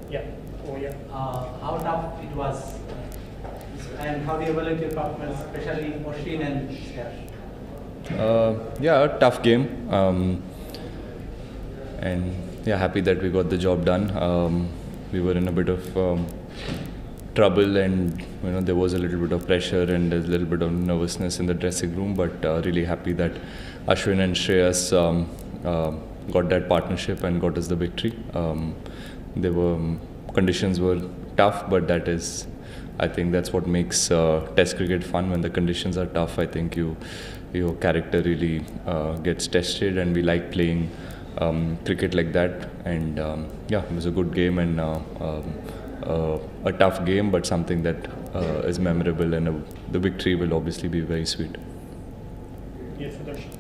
Yeah. Oh, yeah. How tough it was, and how do you evaluate your partners, especially Oshin and Serge? Yeah, a tough game, and yeah, happy that we got the job done. We were in a bit of trouble, and there was a little bit of pressure and a little bit of nervousness in the dressing room. But really happy that Ashwin and Shreyas got that partnership and got us the victory. There were conditions were tough, but I think that's what makes Test cricket fun. When the conditions are tough, I think your character really gets tested, and we like playing cricket like that. And yeah, it was a good game and a tough game, but something that is memorable, and the victory will obviously be very sweet. Yes, Sudarshan.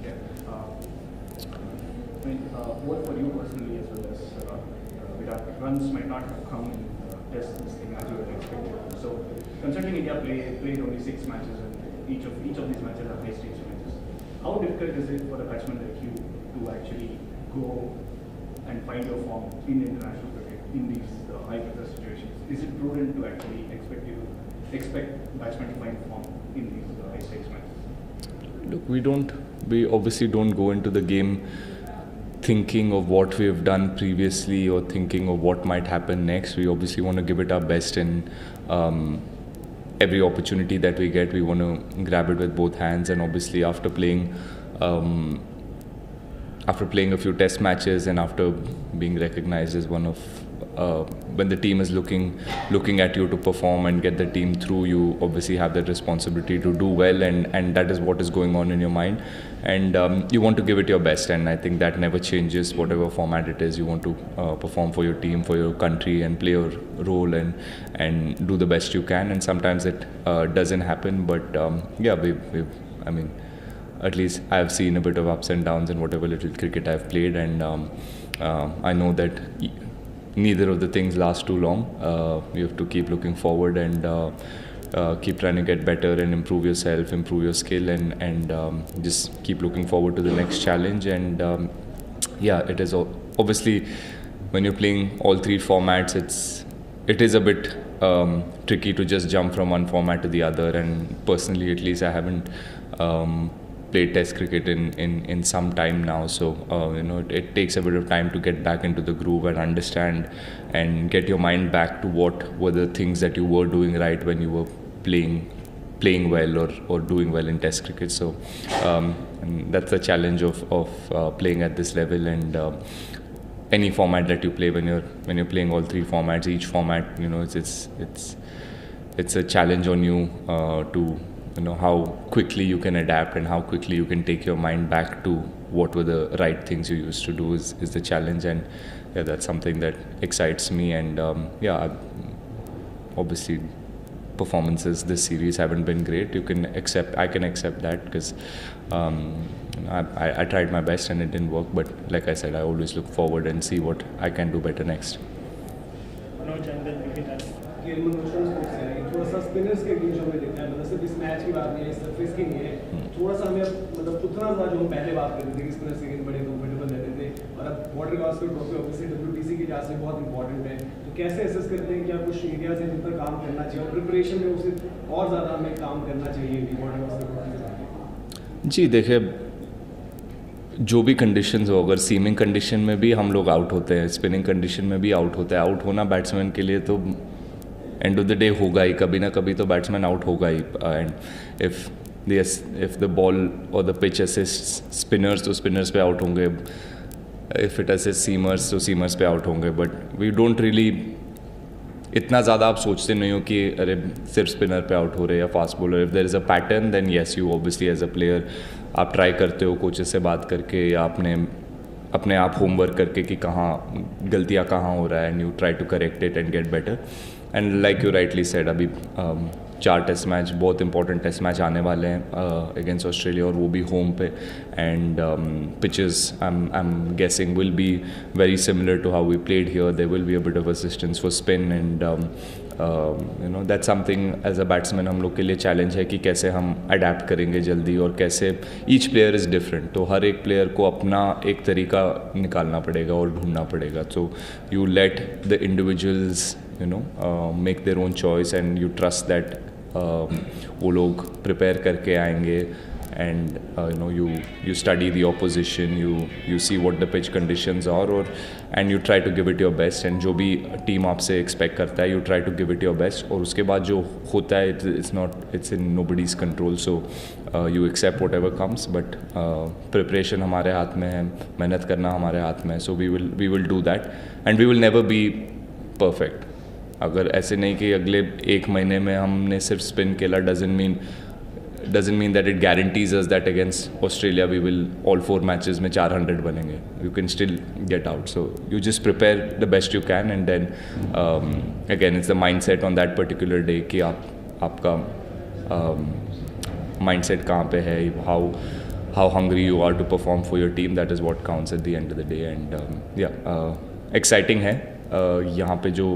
Both for you personally as well as Virat, runs might not have come in Test this thing as you were expected. So, considering India played only 6 matches, and each of these matches are high-stakes matches, how difficult is it for a batsman like you to actually go and find your form in international cricket in these high-pressure situations? Is it prudent to actually expect batsmen to find form in these high-stakes matches? Look, we obviously don't go into the game thinking of what we have done previously or thinking of what might happen next. We obviously want to give it our best, and every opportunity that we get, we want to grab it with both hands. And obviously, after playing a few Test matches and after being recognized as one of when the team is looking at you to perform and get the team through, you obviously have that responsibility to do well, and that is what is going on in your mind, and you want to give it your best. And I think that never changes, whatever format it is. You want to perform for your team, for your country, and play your role and do the best you can. And sometimes it doesn't happen, but yeah, I mean, at least I've seen a bit of ups and downs in whatever little cricket I've played, and I know that neither of the things last too long. You have to keep looking forward and keep trying to get better and improve yourself, improve your skill, and just keep looking forward to the next challenge. And yeah, it is obviously, when you're playing all 3 formats, it is a bit tricky to just jump from one format to the other. And personally, at least, I haven't played Test cricket in some time now, so it takes a bit of time to get back into the groove and understand and get your mind back to what were the things that you were doing right when you were playing well or doing well in Test cricket. So and that's the challenge of playing at this level, and any format that you play, when you're playing all 3 formats, each format, it's a challenge on you to how quickly you can adapt and how quickly you can take your mind back to what were the right things you used to do is the challenge. And yeah, that's something that excites me. And yeah, obviously performances this series haven't been great. I can accept that, because I tried my best and it didn't work. But like I said, I always look forward and see what I can do better next. थोड़ा सा spinners के बीच में देखा है, मतलब सिर्फ इस match की बात नहीं है, सरफेस की नहीं है, थोड़ा सा हमें मतलब उतना सा जो हम पहले बात करते थे कि स्पिनर्स के बड़े कंफर्टेबल रहते थे, और अब वाटर गास्कर ट्रॉफी ऑब्वियसली WTC की लिहाज से बहुत इंपॉर्टेंट है, तो कैसे एसेस करते हैं, क्या कुछ एरियाज हैं जिन पर काम करना चाहिए और प्रिपरेशन में उसे और ज़्यादा हमें काम करना चाहिए वाटर गास्कर ट्रॉफी के साथ? जी देखिए, जो भी कंडीशंस हो, अगर सीमिंग कंडीशन में भी हम लोग आउट होते हैं, स्पिनिंग कंडीशन में भी आउट होते हैं, आउट होना बैट्समैन के लिए तो एंड ऑफ द डे होगा ही, कभी ना कभी तो बैट्समैन आउट होगा ही. एंड इफ द बॉल और द पिच असिस्ट स्पिनर्स, तो स्पिनर्स पे आउट होंगे. इफ इट असिस्ट सीमर्स, तो सीमर्स पे आउट होंगे. बट वी डोंट रियली इतना ज़्यादा आप सोचते नहीं हो कि अरे सिर्फ स्पिनर पे आउट हो रहे हैं या fast bowler. If there is a pattern, then yes, you obviously as a player आप ट्राई करते हो कोचेस से बात करके, या अपने आप होमवर्क करके कि कहाँ गलतियाँ कहाँ हो रहा है, and you try to correct it and get better. And like you rightly said, अभी 4 टेस्ट मैच, बहुत इंपॉर्टेंट टेस्ट मैच आने वाले हैं अगेंस्ट ऑस्ट्रेलिया, और वो भी होम पे. And pitches I am guessing will be very similar to how we played here. There will be a bit of assistance for spin, and that's something as a batsman हम लोग के लिए challenge है कि कैसे हम adapt करेंगे जल्दी और कैसे ईच प्लेयर इज़ डिफरेंट, तो हर एक प्लेयर को अपना एक तरीका निकालना पड़ेगा और ढूंढना पड़ेगा. So you let the individuals make their own choice and you trust that वो लोग प्रिपेयर करके आएंगे. And you study the opposition, you see what the pitch conditions are, and you try to give it your best. And जो भी team आपसे expect करता है, you try to give it your best. और उसके बाद जो होता है, it's in nobody's control. So you accept whatever comes. But preparation हमारे हाथ में है, मेहनत करना हमारे हाथ में है. So we will do that, and we will never be perfect. अगर ऐसे नहीं कि अगले एक महीने में हमने सिर्फ spin खेला doesn't mean that it guarantees us that against Australia we will all 4 matches में 400 बनेंगे. You can still get out. So you just prepare the best you can, and then again it's the mindset on that particular day कि आपका mindset कहाँ पे है, how hungry you are to perform for your team. That is what counts at the end of the day. And exciting है. यहाँ पे जो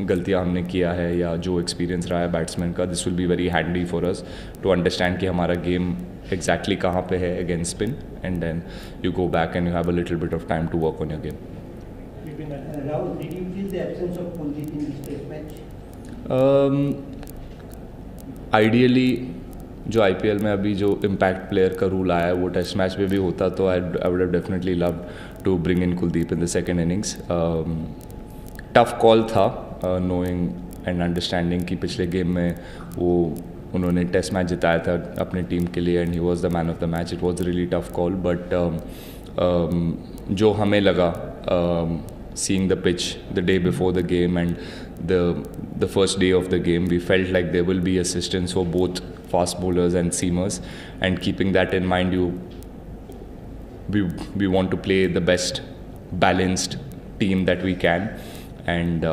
गलतियाँ हमने किया है या जो एक्सपीरियंस रहा है बैट्समैन का, this will be very handy for us to understand कि हमारा गेम एग्जैक्टली कहाँ पे है against spin, and then you go back and you have a little bit of time to work on your game. Rahul, did you feel the absence of Kuldeep in this test match? Ideally जो IPL में अभी जो impact player का rule आया है वो test match में भी होता तो I would have definitely loved to bring in Kuldeep in the second innings. Tough call था, नोइंग एंड अंडरस्टैंडिंग कि पिछले गेम में उन्होंने टेस्ट मैच जिताया था अपनी टीम के लिए, and he was the man of the match. It was really tough call, but जो हमें लगा seeing the pitch the day before the game and the first day of the game, we felt like there will be assistance for both fast bowlers and seamers, and keeping that in mind, we want to play the best balanced team that we can, and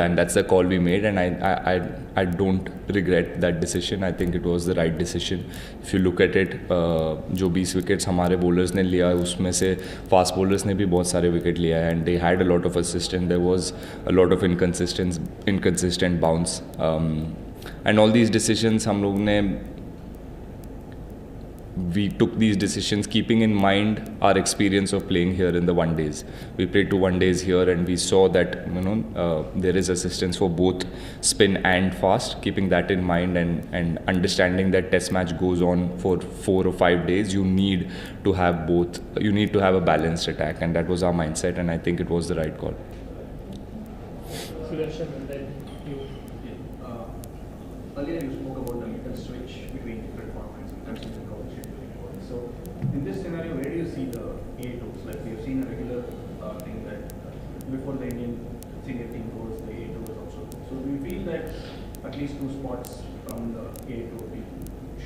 and that's the call we made, and I don't regret that decision. I think it was the right decision. If you look at it, जो 20 wickets हमारे bowlers ने लिया उसमें से fast bowlers ने भी बहुत सारे विकेट लिया है, and they had a lot of assist, and there was a lot of inconsistent bounce, and all these decisions हम लोग ने we took these decisions keeping in mind our experience of playing here in the one days. We played 2 1 days here, and we saw that there is assistance for both spin and fast. Keeping that in mind, and understanding that test match goes on for 4 or 5 days, you need to have both. You need to have a balanced attack, and that was our mindset, and I think it was the right call. Sudarshan, and then you. Earlier you spoke about the little switch between different formats in terms of the coach. So in this scenario, where do you see the A2s? Like we have seen a regular thing that before the Indian senior team goes, the A2s also. So do you feel that at least 2 spots from the A2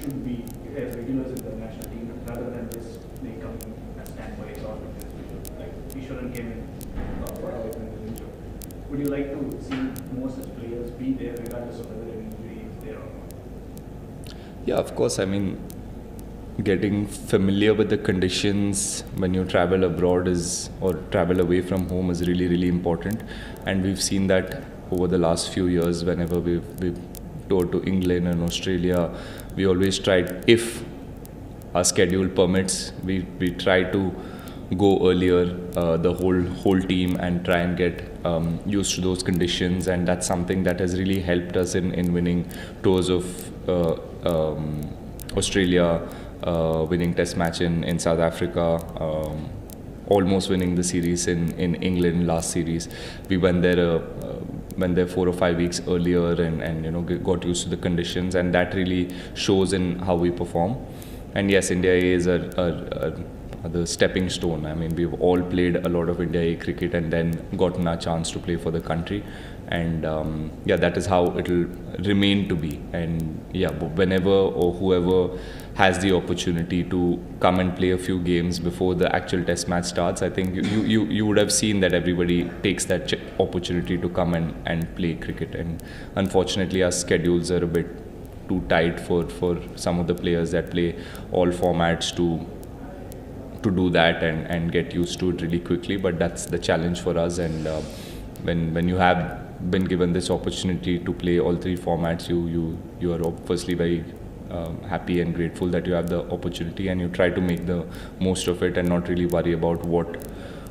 should be as regulars in the national team rather than just they come as standbys or like Ishwaran came in for a injury? Would you like to see more such players be there regardless of whether an injury is there or not? Yeah, of course. I mean, getting familiar with the conditions when you travel abroad or travel away from home is really, really important. And we've seen that over the last few years. Whenever we've toured to England and Australia, we always tried, if our schedule permits, we try to go earlier, the whole team, and try and get used to those conditions. And that's something that has really helped us in winning tours of Australia, winning test match in South Africa, almost winning the series in England last series. We went there 4 or 5 weeks earlier, and got used to the conditions, and that really shows in how we perform. And yes, India A is the stepping stone. I mean, we've all played a lot of India A cricket and then gotten our chance to play for the country, and that is how it'll remain to be. And whenever or whoever has the opportunity to come and play a few games before the actual test match starts, I think you would have seen that everybody takes that opportunity to come and play cricket. And unfortunately, our schedules are a bit too tight for some of the players that play all formats to do that and get used to it really quickly. But that's the challenge for us. And when you have been given this opportunity to play all three formats, you are firstly very happy and grateful that you have the opportunity, and you try to make the most of it and not really worry about what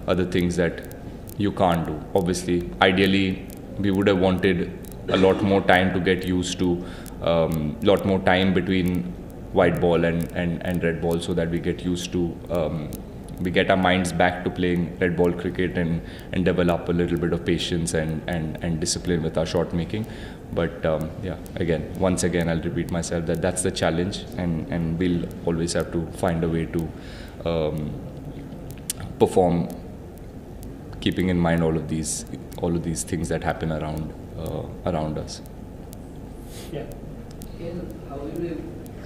are the things that you can't do. Obviously, ideally, we would have wanted a lot more time to get used to, lot more time between white ball and red ball, so that we get used to, we get our minds back to playing red ball cricket and develop a little bit of patience and discipline with our shot making. But yeah, once again, I'll repeat myself that that's the challenge, and we'll always have to find a way to perform, keeping in mind all of these things that happen around us. Yeah. How will you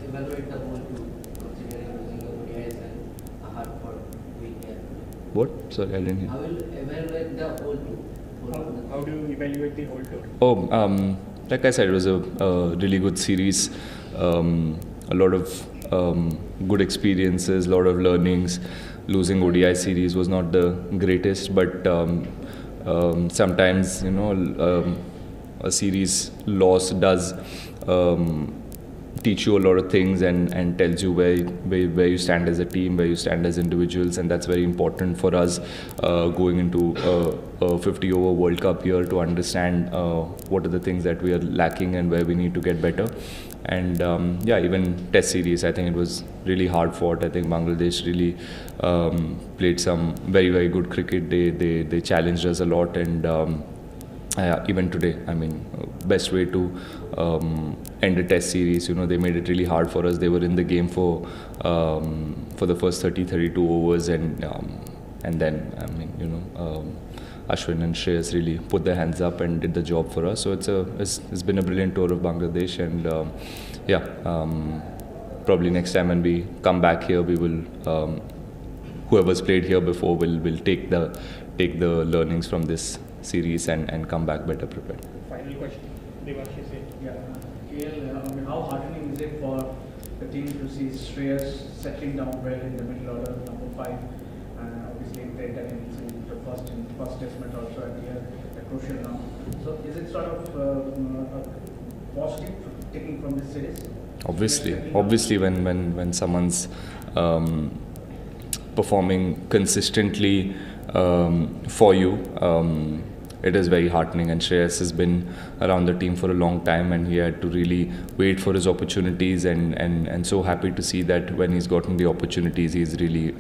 evaluate the whole tour, considering using the ODIs and a hard for weekend? What? Sorry, I didn't hear. How will you evaluate the whole tour? How do you evaluate the whole tour? Oh, like I said, it was a really good series. A lot of good experiences, a lot of learnings. Losing ODI series was not the greatest, but sometimes, a series loss does teach you a lot of things and tells you where you stand as a team, where you stand as individuals, and that's very important for us going into a 50-over World Cup year, to understand what are the things that we are lacking and where we need to get better. And yeah, even Test series, I think it was really hard fought. I think Bangladesh really played some very, very good cricket. They challenged us a lot, and even today, I mean, best way to end a Test series. They made it really hard for us. They were in the game for the first 32 overs, and then, I mean, Ashwin and Shreyas really put their hands up and did the job for us. So it's been a brilliant tour of Bangladesh, and yeah, probably next time when we come back here, we will, whoever's played here before will take the learnings from this series and come back better prepared. Final question, Devanshish. KL, how heartening is it for the team to see Shreyas settling down well in the middle order, number 5, and obviously they in the first test match also at the crucial now. So is it sort of positive taking from this series? Obviously, when someone's performing consistently for you, it is very heartening. And Shreyas has been around the team for a long time, and he had to really wait for his opportunities, and so happy to see that when he's gotten the opportunities, he's really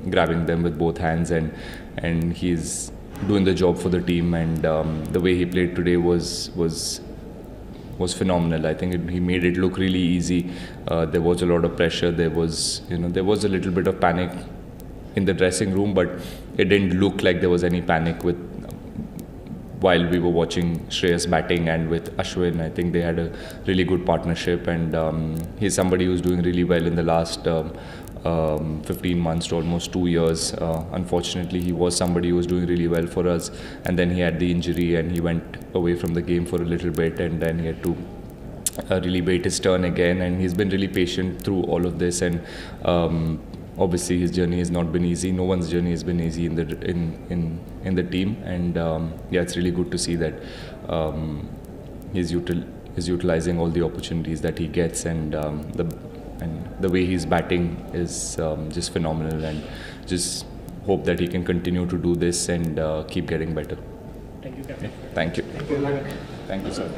grabbing them with both hands, and he's doing the job for the team. And the way he played today was phenomenal. I think he made it look really easy. There was a lot of pressure. There was a little bit of panic in the dressing room, but it didn't look like there was any panic while we were watching Shreyas batting and with Ashwin. I think they had a really good partnership, and he's somebody who's doing really well in the last 15 months to almost 2 years. Unfortunately, he was somebody who was doing really well for us, and then he had the injury and he went away from the game for a little bit, and then he had to really wait his turn again, and he's been really patient through all of this. And obviously his journey has not been easy. No one's journey has been easy in the team, and yeah, it's really good to see that he's utilizing all the opportunities that he gets, and the way he's batting is just phenomenal, and just hope that he can continue to do this and keep getting better. Thank you, Captain. Thank you. Thank you. Thank you, sir.